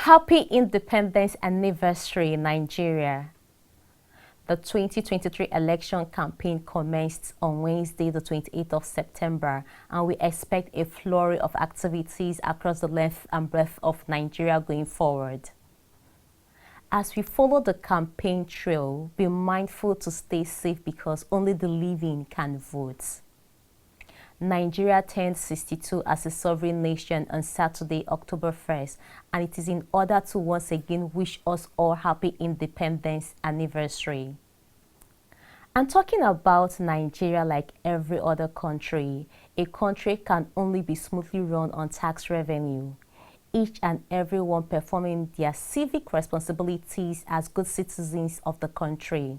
Happy Independence Anniversary, Nigeria. The 2023 election campaign commenced on Wednesday, the 28th of September, and we expect a flurry of activities across the length and breadth of Nigeria going forward. As we follow the campaign trail, be mindful to stay safe because only the living can vote. Nigeria turned 62 as a sovereign nation on Saturday, October 1st, and it is in order to once again wish us all happy independence anniversary. And talking about Nigeria, like every other country, a country can only be smoothly run on tax revenue. Each and everyone performing their civic responsibilities as good citizens of the country.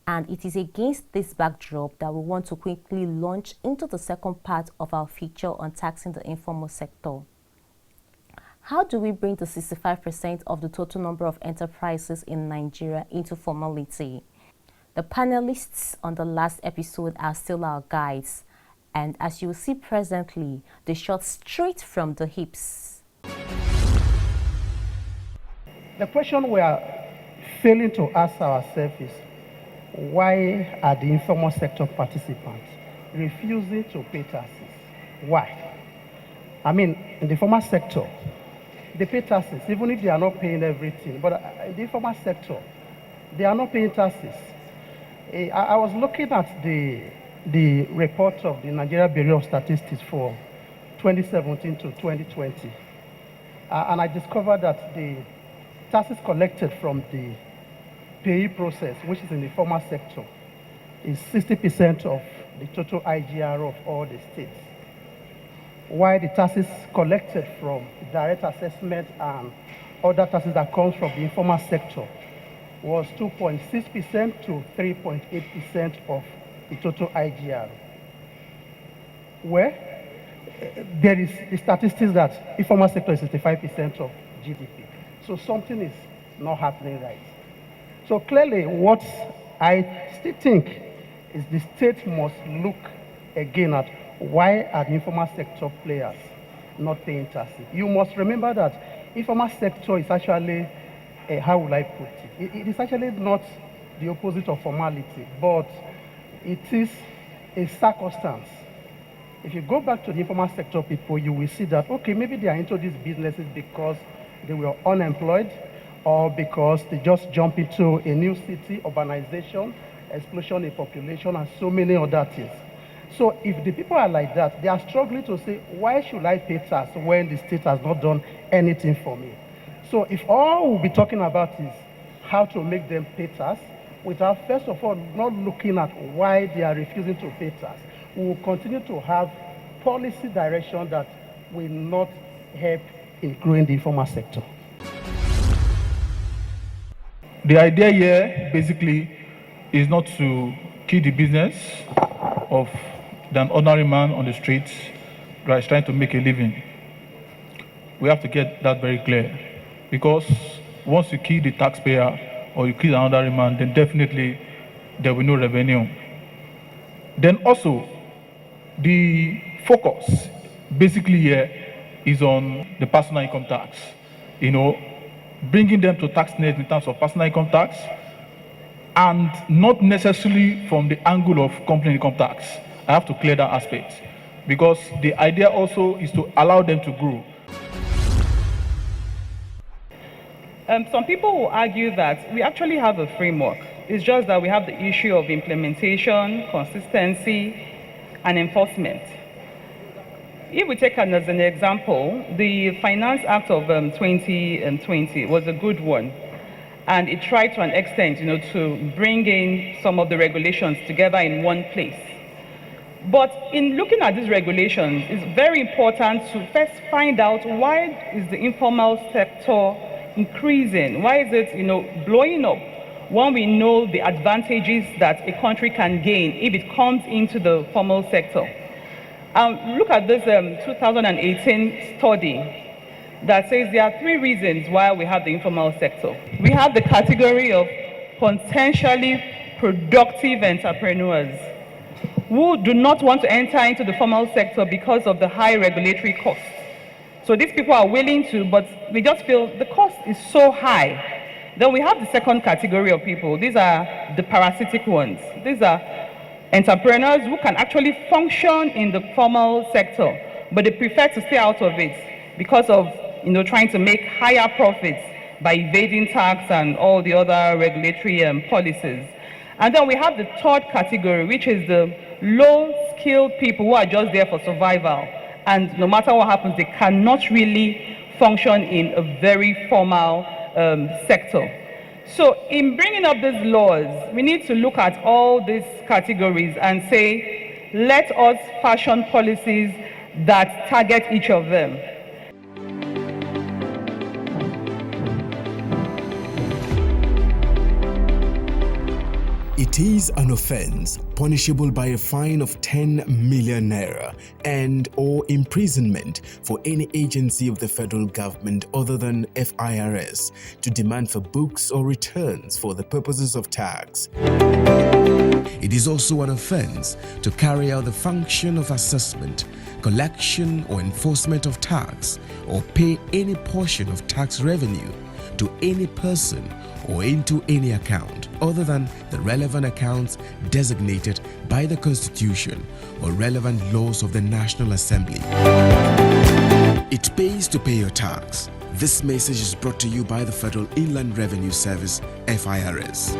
And it is against this backdrop that we want to quickly launch into the second part of our feature on taxing the informal sector. How do we bring the 65% of the total number of enterprises in Nigeria into formality? The panelists on the last episode are still our guides, and as you will see presently, they shot straight from the hips. The question we are failing to ask ourselves is, why are the informal sector participants refusing to pay taxes? Why? I mean, in the formal sector, they pay taxes, even if they are not paying everything. But in the informal sector, they are not paying taxes. I was looking at the report of the Nigeria Bureau of Statistics for 2017 to 2020. And I discovered that the taxes collected from the payee process, which is in the formal sector, is 60% of the total IGR of all the states. While the taxes collected from direct assessment and other taxes that comes from the informal sector was 2.6% to 3.8% of the total IGR. Where there is the statistics that informal sector is 65% of GDP. So something is not happening right. So clearly, what I still think is the state must look again at why are the informal sector players not paying taxes. You must remember that informal sector is actually, how will I put it? It is actually not the opposite of formality, but it is a circumstance. If you go back to the informal sector people, you will see that, okay, maybe they are into these businesses because they were unemployed, or because they just jump into a new city, urbanization, explosion in population, and so many other things. So if the people are like that, they are struggling to say, why should I pay tax when the state has not done anything for me? So if all we'll be talking about is how to make them pay tax, without first of all not looking at why they are refusing to pay tax, we will continue to have policy direction that will not help in growing the informal sector. The idea here basically is not to kill the business of an ordinary man on the streets who is trying to make a living. We have to get that very clear, because once you kill the taxpayer or you kill an ordinary man, then definitely there will be no revenue. Then also, the focus basically here is on the personal income tax. Bringing them to tax net in terms of personal income tax, and not necessarily from the angle of company income tax. I have to clear that aspect, because the idea also is to allow them to grow. Some people will argue that we actually have a framework. It's just that we have the issue of implementation, consistency, and enforcement. If we take as an example, the Finance Act of 2020 was a good one, and it tried to an extent, to bring in some of the regulations together in one place. But in looking at these regulations, it's very important to first find out, why is the informal sector increasing? Why is it, blowing up? When we know the advantages that a country can gain if it comes into the formal sector. Look at this 2018 study that says there are 3 reasons why we have the informal sector. We have the category of potentially productive entrepreneurs who do not want to enter into the formal sector because of the high regulatory costs. So these people are willing to, but we just feel the cost is so high. Then we have the second category of people. These are the parasitic ones. These are entrepreneurs who can actually function in the formal sector, but they prefer to stay out of it because of trying to make higher profits by evading tax and all the other regulatory policies. And then we have the third category, which is the low-skilled people who are just there for survival. And no matter what happens, they cannot really function in a very formal sector. So in bringing up these laws, we need to look at all these categories and say, let us fashion policies that target each of them. It is an offense punishable by a fine of 10 million naira and/or imprisonment for any agency of the federal government other than FIRS to demand for books or returns for the purposes of tax. It is also an offense to carry out the function of assessment, collection or enforcement of tax, or pay any portion of tax revenue to any person or into any account other than the relevant accounts designated by the Constitution or relevant laws of the National Assembly. It pays to pay your tax. This message is brought to you by the Federal Inland Revenue Service, FIRS.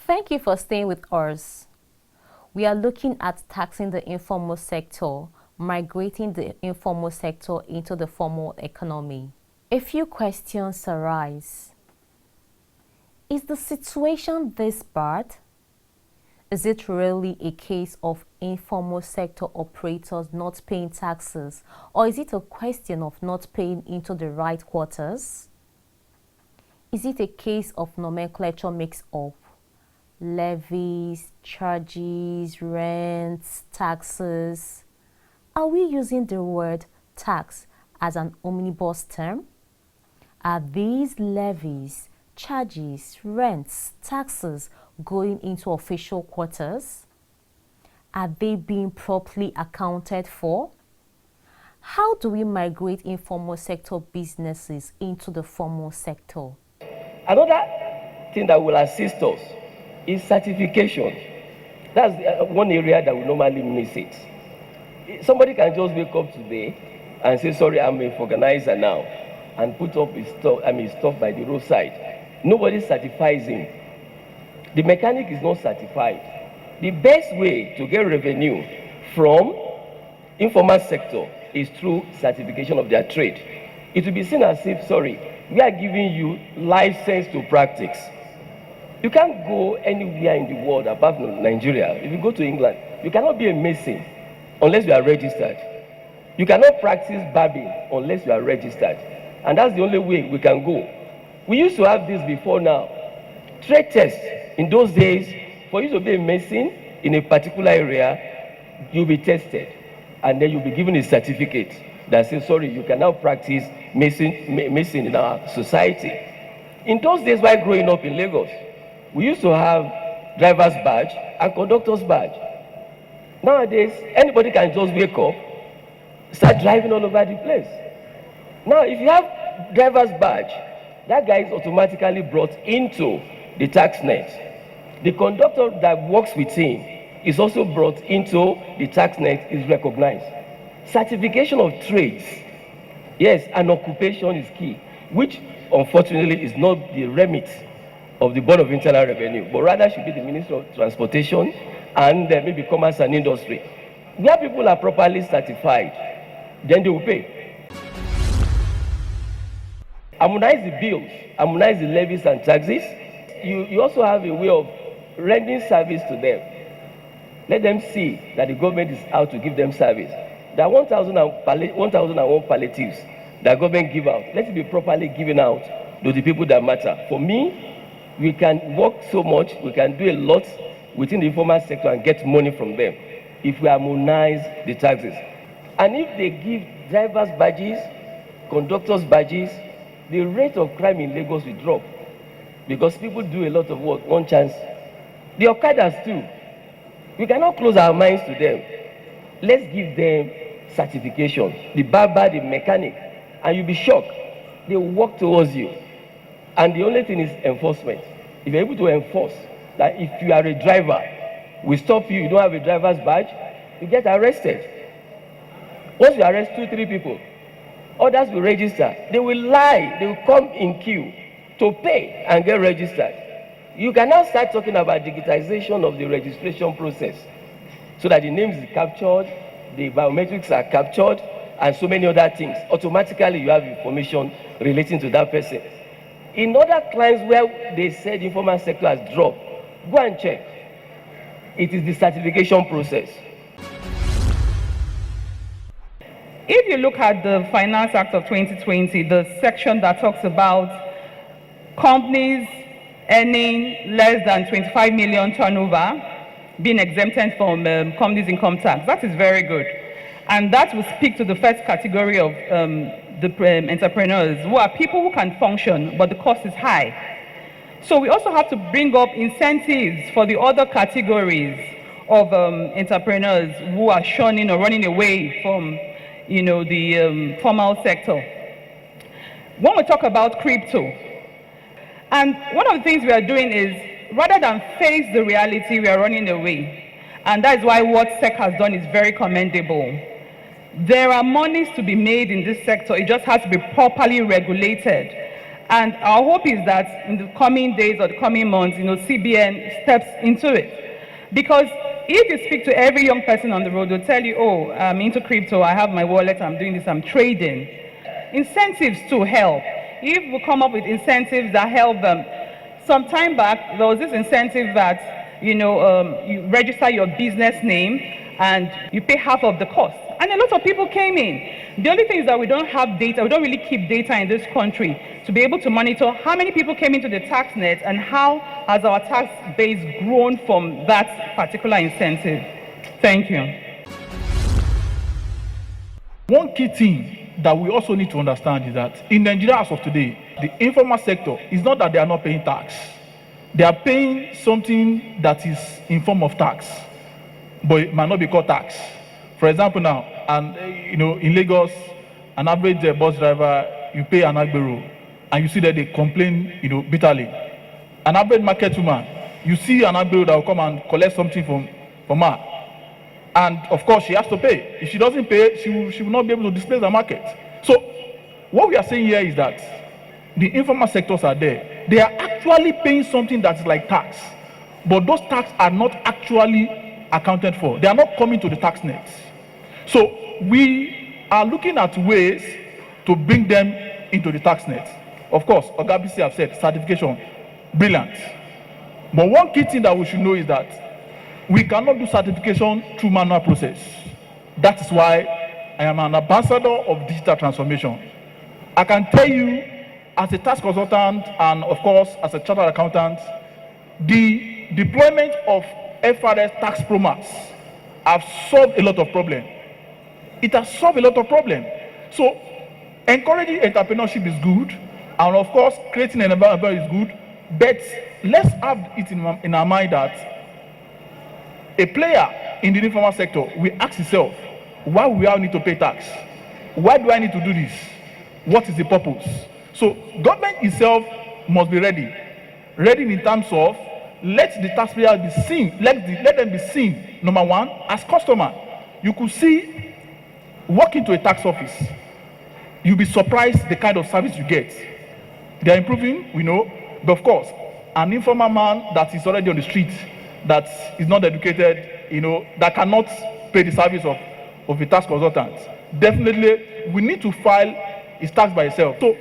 Thank you for staying with us. We are looking at taxing the informal sector, migrating the informal sector into the formal economy. A few questions arise. Is the situation this bad? Is it really a case of informal sector operators not paying taxes, or is it a question of not paying into the right quarters? Is it a case of nomenclature mix-up? Levies, charges, rents, taxes? Are we using the word tax as an omnibus term? Are these levies, charges, rents, taxes going into official quarters? Are they being properly accounted for? How do we migrate informal sector businesses into the formal sector? Another thing that will assist us is certification. That's one area that we normally miss it. Somebody can just wake up today and say, sorry, I'm a organizer now, and put up his stuff by the roadside. Nobody certifies him. The mechanic is not certified. The best way to get revenue from informal sector is through certification of their trade. It will be seen as if, sorry, we are giving you license to practice. You can't go anywhere in the world apart from Nigeria. If you go to England, you cannot be a mason unless you are registered. You cannot practice barbing unless you are registered. And that's the only way we can go. We used to have this before now. Trade tests. In those days, for you to be a mason in a particular area, you'll be tested. And then you'll be given a certificate that says, sorry, you can now practice mason in our society. In those days, while growing up in Lagos, we used to have driver's badge and conductor's badge. Nowadays, anybody can just wake up, start driving all over the place. Now, if you have driver's badge, that guy is automatically brought into the tax net. The conductor that works with him is also brought into the tax net, is recognized. Certification of trades, yes, an occupation is key, which unfortunately is not the remit of the Board of Internal Revenue, but rather should be the Ministry of Transportation and maybe Commerce and Industry. Where people are properly certified, then they will pay. Harmonize the bills, harmonize the levies and taxes. You also have a way of rendering service to them. Let them see that the government is out to give them service. There are 1,001 palliatives that government give out. Let it be properly given out to the people that matter. For me, we can work so much, we can do a lot within the informal sector and get money from them if we harmonize the taxes. And if they give drivers badges, conductors badges, the rate of crime in Lagos will drop because people do a lot of work, one chance. The Okadas too. We cannot close our minds to them. let's give them certification, the barber, the mechanic, and you'll be shocked. They will walk towards you. And the only thing is enforcement. If you're able to enforce that if you are a driver, we stop you, you don't have a driver's badge, you get arrested. Once you arrest 2-3 people, others will register. They will lie, they will come in queue to pay and get registered. You can now start talking about digitization of the registration process so that the names is captured, the biometrics are captured, and so many other things. Automatically, you have information relating to that person. In other clients where they said the informal sector has dropped, go and check. It is the certification process. If you look at the Finance Act of 2020, the section that talks about companies earning less than 25 million turnover being exempted from companies' income tax, that is very good. And that will speak to the first category of the entrepreneurs, who are people who can function, but the cost is high. So we also have to bring up incentives for the other categories of entrepreneurs who are shunning or running away from, the formal sector. When we talk about crypto, and one of the things we are doing is, rather than face the reality, we are running away. And that's why what SEC has done is very commendable. There are monies to be made in this sector. It just has to be properly regulated. And our hope is that in the coming days or the coming months, CBN steps into it. Because if you speak to every young person on the road, they'll tell you, oh, I'm into crypto, I have my wallet, I'm doing this, I'm trading. Incentives to help. If we come up with incentives that help them. Some time back, there was this incentive that, you register your business name and you pay half of the cost. And a lot of people came in. The only thing is that we don't have data, we don't really keep data in this country to be able to monitor how many people came into the tax net and how has our tax base grown from that particular incentive. Thank you. One key thing that we also need to understand is that in Nigeria as of today, the informal sector is not that they are not paying tax. They are paying something that is in form of tax, but it might not be called tax. For example now, in Lagos, an average bus driver, you pay an agbero, and you see that they complain, bitterly. An average market woman, you see an agbero that will come and collect something from her. And of course, she has to pay. If she doesn't pay, she will not be able to displace the market. So what we are saying here is that the informal sectors are there. They are actually paying something that's like tax, but those taxes are not actually accounted for. They are not coming to the tax nets. So we are looking at ways to bring them into the tax net. Of course, Ogabisi have said certification, brilliant. But one key thing that we should know is that we cannot do certification through manual process. That is why I am an ambassador of digital transformation. I can tell you, as a tax consultant and of course as a chartered accountant, the deployment of FRS tax promax have solved a lot of problems. It has solved a lot of problems. So encouraging entrepreneurship is good, and of course creating an environment is good, but let's have it in our mind that a player in the informal sector will ask himself, why do I need to pay tax? Why do I need to do this? What is the purpose? So government itself must be ready. Ready in terms of let the taxpayer be seen, let them be seen, number one, as customer. You could see, walk into a tax office, you'll be surprised the kind of service you get. They are improving, we know, but of course, an informal man that is already on the street, that is not educated, that cannot pay the service of a tax consultant, definitely we need to file his tax by itself. So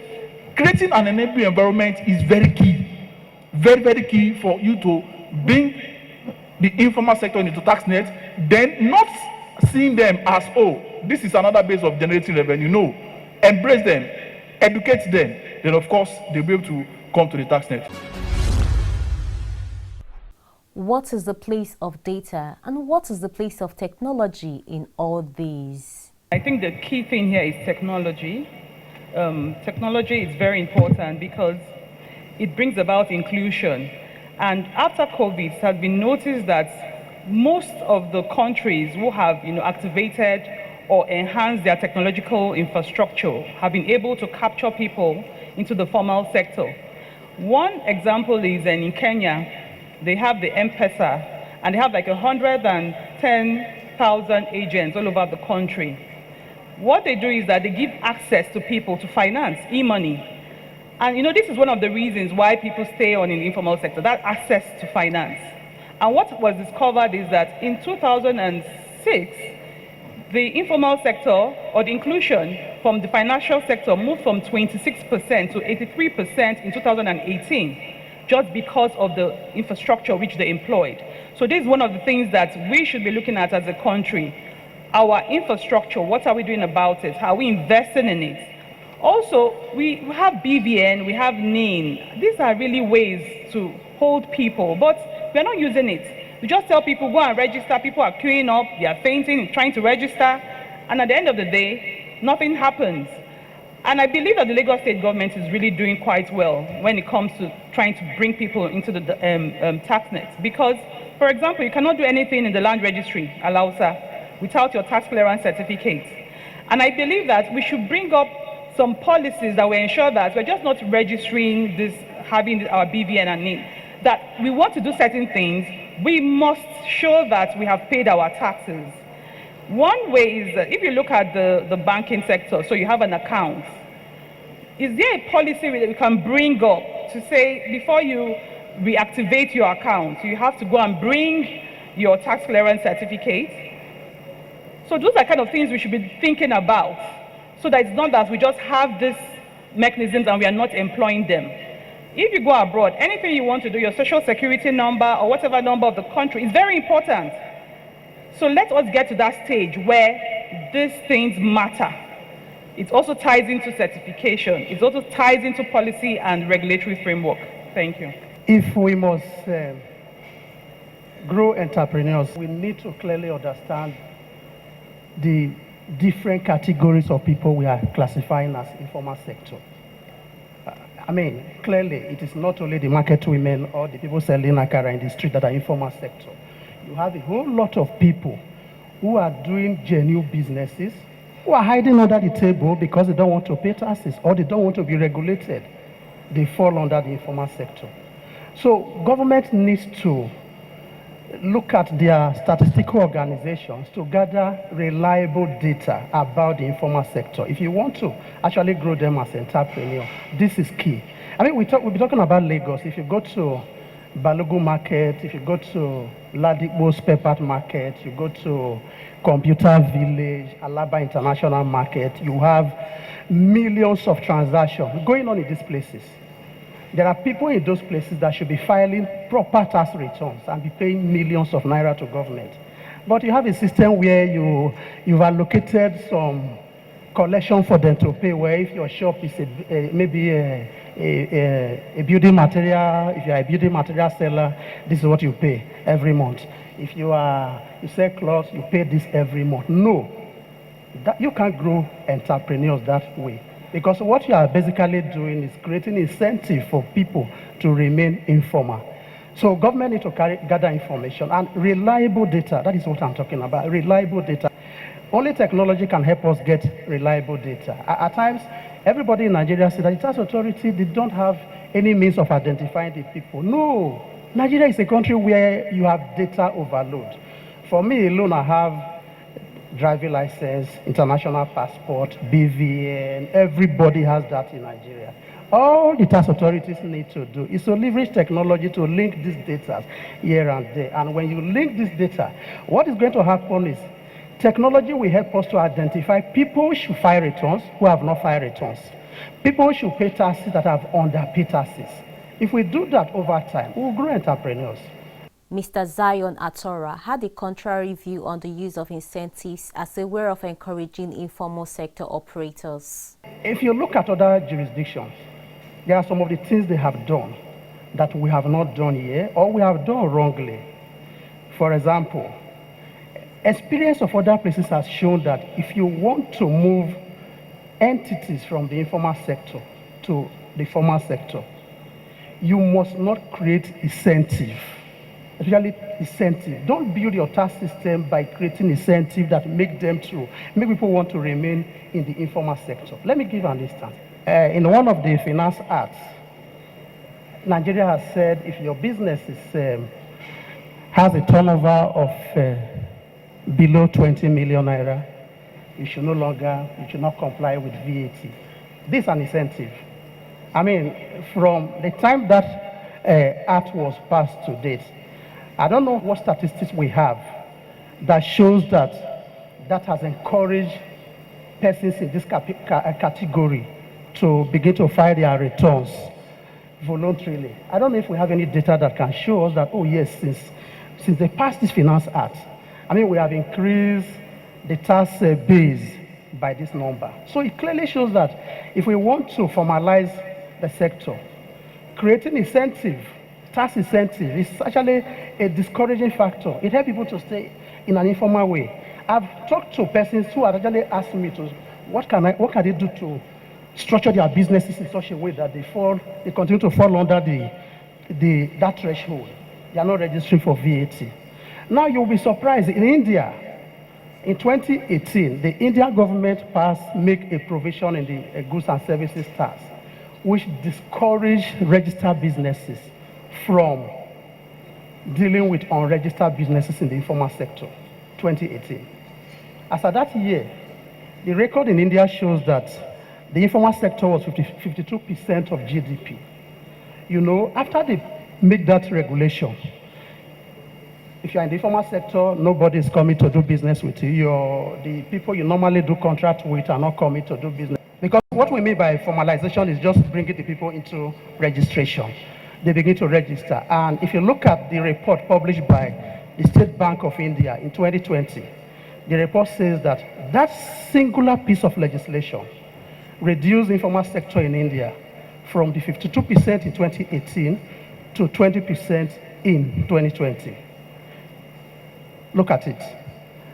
creating an enabling environment is very key. Very, very key for you to bring the informal sector into tax net, then not seeing them as, oh, this is another base of generating revenue. No, embrace them, educate them, then of course they'll be able to come to the tax net. What is the place of data and what is the place of technology in all these? I think the key thing here is technology. Technology is very important because it brings about inclusion. And after COVID, it has been noticed that most of the countries who have activated or enhanced their technological infrastructure have been able to capture people into the formal sector. One example is in Kenya, they have the M-Pesa, and they have like 110,000 agents all over the country. What they do is that they give access to people to finance, e-money. And this is one of the reasons why people stay on in the informal sector, that access to finance. And what was discovered is that in 2006, the informal sector, or the inclusion from the financial sector, moved from 26% to 83% in 2018, just because of the infrastructure which they employed. So this is one of the things that we should be looking at as a country. Our infrastructure, what are we doing about it? How are we investing in it? Also, we have BVN, we have NIN. These are really ways to hold people, but we're not using it. We just tell people, go and register. People are queuing up, they are fainting, trying to register. And at the end of the day, nothing happens. And I believe that the Lagos State government is really doing quite well when it comes to trying to bring people into the tax net. Because, for example, you cannot do anything in the land registry, Alausa, without your tax clearance certificate. And I believe that we should bring up some policies that will ensure that we're just not registering this, having our BVN and NIN, that we want to do certain things, we must show that we have paid our taxes. One way is that if you look at the banking sector, so you have an account, is there a policy that we can bring up to say, before you reactivate your account, you have to go and bring your tax clearance certificate? So those are kind of things we should be thinking about, so that it's not that we just have these mechanisms and we are not employing them. If you go abroad, anything you want to do, your social security number or whatever number of the country is very important. So let us get to that stage where these things matter. It also ties into certification. It also ties into policy and regulatory framework. Thank you. If we must grow entrepreneurs, we need to clearly understand the different categories of people we are classifying as informal sector. I mean, clearly, it is not only the market women or the people selling akara in the street that are informal sector. You have a whole lot of people who are doing genuine businesses, who are hiding under the table because they don't want to pay taxes or they don't want to be regulated. They fall under the informal sector. So government needs to look at their statistical organizations to gather reliable data about the informal sector. If you want to actually grow them as entrepreneurs, this is key. I mean, we'll be talking about Lagos. If you go to Balogun Market, if you go to Ladipo Spare Part Market, you go to Computer Village, Alaba International Market, you have millions of transactions going on in these places. There are people in those places that should be filing proper tax returns and be paying millions of naira to government. But you have a system where you've allocated some collection for them to pay, where if your shop is maybe a building material, if you are a building material seller, this is what you pay every month. If you sell clothes, you pay this every month. No, you can't grow entrepreneurs that way. Because what you are basically doing is creating incentive for people to remain informal. So government need to gather information and reliable data. That is what I'm talking about, reliable data. Only technology can help us get reliable data. At times, everybody in Nigeria says that the tax authority, they don't have any means of identifying the people. No, Nigeria is a country where you have data overload. For me alone, I have driving license, international passport, BVN, everybody has that in Nigeria. All the tax authorities need to do is to leverage technology to link these data here and there. And when you link this data, what is going to happen is technology will help us to identify people who should file returns who have not filed returns, people who should pay taxes that have underpaid taxes. If we do that over time, we will grow entrepreneurs. Mr. Zion Atora had a contrary view on the use of incentives as a way of encouraging informal sector operators. If you look at other jurisdictions, there are some of the things they have done that we have not done here, or we have done wrongly. For example, experience of other places has shown that if you want to move entities from the informal sector to the formal sector, you must not create incentive. really incentive. Don't build your tax system by creating incentive that make people want to remain in the informal sector. Let me give an instance. In one of the finance acts, Nigeria has said if your business has a turnover of below 20 million naira, you should not comply with VAT. This is an incentive. I mean, from the time that act was passed to date, I don't know what statistics we have that shows that has encouraged persons in this category to begin to file their returns voluntarily. I don't know if we have any data that can show us that, oh yes, since they passed this Finance Act, I mean, we have increased the tax base by this number. So it clearly shows that if we want to formalize the sector, creating tax incentive is actually a discouraging factor. It helps people to stay in an informal way. I've talked to persons who have actually asked me what can they do to structure their businesses in such a way that they continue to fall under that threshold. They are not registering for VAT. Now you'll be surprised, in India, in 2018, the Indian government make a provision in the goods and services tax, which discouraged registered businesses from dealing with unregistered businesses in the informal sector, 2018. As of that year, the record in India shows that the informal sector was 52% of GDP. You know, after they make that regulation, if you're in the informal sector, nobody is coming to do business with you. The people you normally do contract with are not coming to do business. Because what we mean by formalization is just bringing the people into registration. They begin to register. And if you look at the report published by the State Bank of India in 2020, the report says that singular piece of legislation reduced the informal sector in India from the 52% in 2018 to 20% in 2020. Look at it.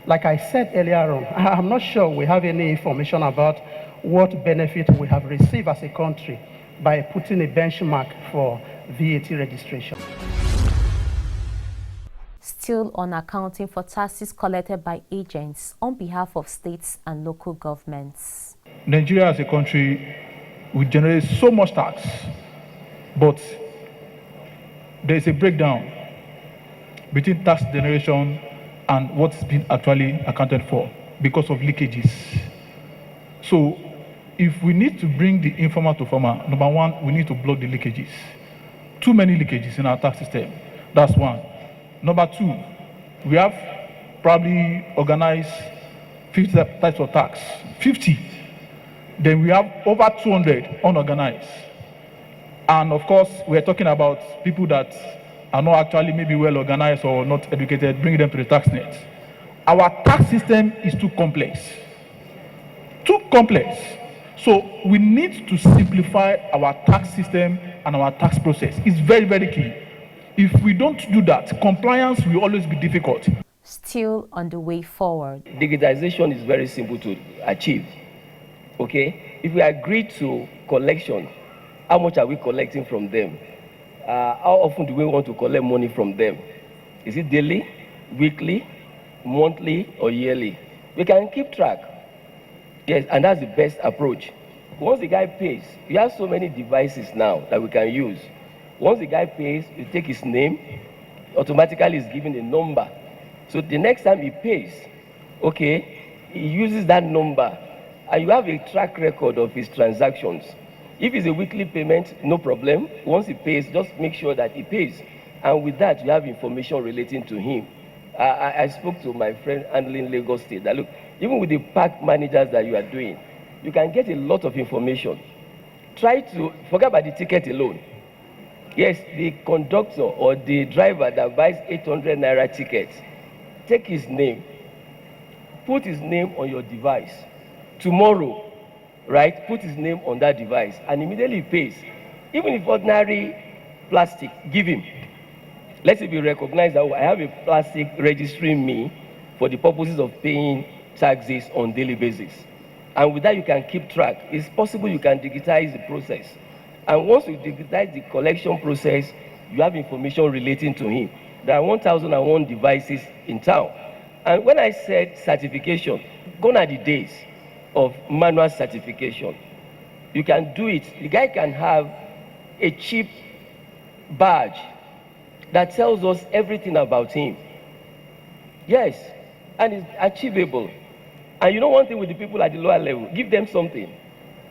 Like I said earlier on, I'm not sure we have any information about what benefit we have received as a country by putting a benchmark for VAT registration. Still on accounting for taxes collected by agents on behalf of states and local governments. Nigeria as a country, we generate so much tax, but there is a breakdown between tax generation and what's been actually accounted for because of leakages. So if we need to bring the informal to formal, number one, we need to block the leakages. Too many leakages in our tax system. That's one. Number two, we have probably organized 50 types of tax. 50. Then we have over 200 unorganized. And of course, we're talking about people that are not actually maybe well organized or not educated, bringing them to the tax net. Our tax system is too complex. Too complex. So we need to simplify our tax system and our tax process. It's very, very key. If we don't do that, compliance will always be difficult. Still on the way forward. Digitization is very simple to achieve. Okay? If we agree to collection, how much are we collecting from them? How often do we want to collect money from them? Is it daily, weekly, monthly, or yearly? We can keep track. Yes, and that's the best approach. Once the guy pays, we have so many devices now that we can use. Once the guy pays, you take his name, automatically is given a number. So the next time he pays, okay, he uses that number, and you have a track record of his transactions. If it's a weekly payment, no problem. Once he pays, just make sure that he pays. And with that, you have information relating to him. I spoke to my friend handling Lagos State that, look, even with the park managers that you are doing, you can get a lot of information. Try to, forget about the ticket alone. Yes, the conductor or the driver that buys 800 naira tickets, take his name, put his name on your device. Tomorrow, right, put his name on that device and immediately pays. Even if ordinary plastic, give him. Let's say we recognize that I have a plastic registering me for the purposes of paying taxes on daily basis. And with that, you can keep track. It's possible you can digitize the process. And once you digitize the collection process, you have information relating to him. There are 1,001 devices in town. And when I said certification, gone are the days of manual certification. You can do it. The guy can have a cheap badge that tells us everything about him. Yes, and it's achievable. And you know one thing with the people at the lower level, give them something.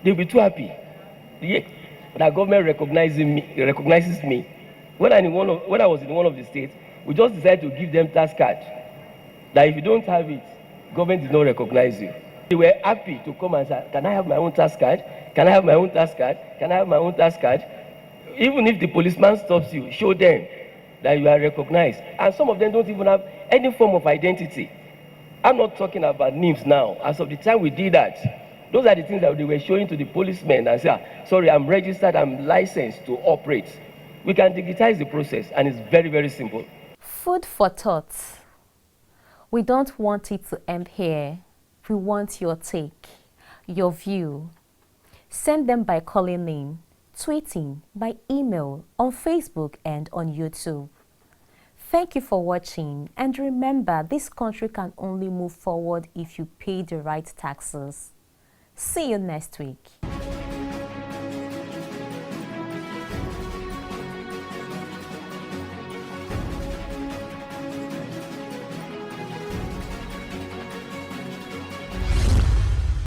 They'll be too happy. Yeah, that government recognizes me. When I was in one of the states, we just decided to give them task card. That if you don't have it, government did not recognize you. They were happy to come and say, can I have my own task card? Can I have my own task card? Can I have my own task card? Even if the policeman stops you, show them that you are recognized. And some of them don't even have any form of identity. I'm not talking about names now. As of the time we did that, those are the things that they were showing to the policemen and say, sorry, I'm registered, I'm licensed to operate. We can digitize the process, and it's very, very simple. Food for thought. We don't want it to end here. We want your take, your view. Send them by calling in, tweeting, by email, on Facebook and on YouTube. Thank you for watching, and remember, this country can only move forward if you pay the right taxes. See you next week.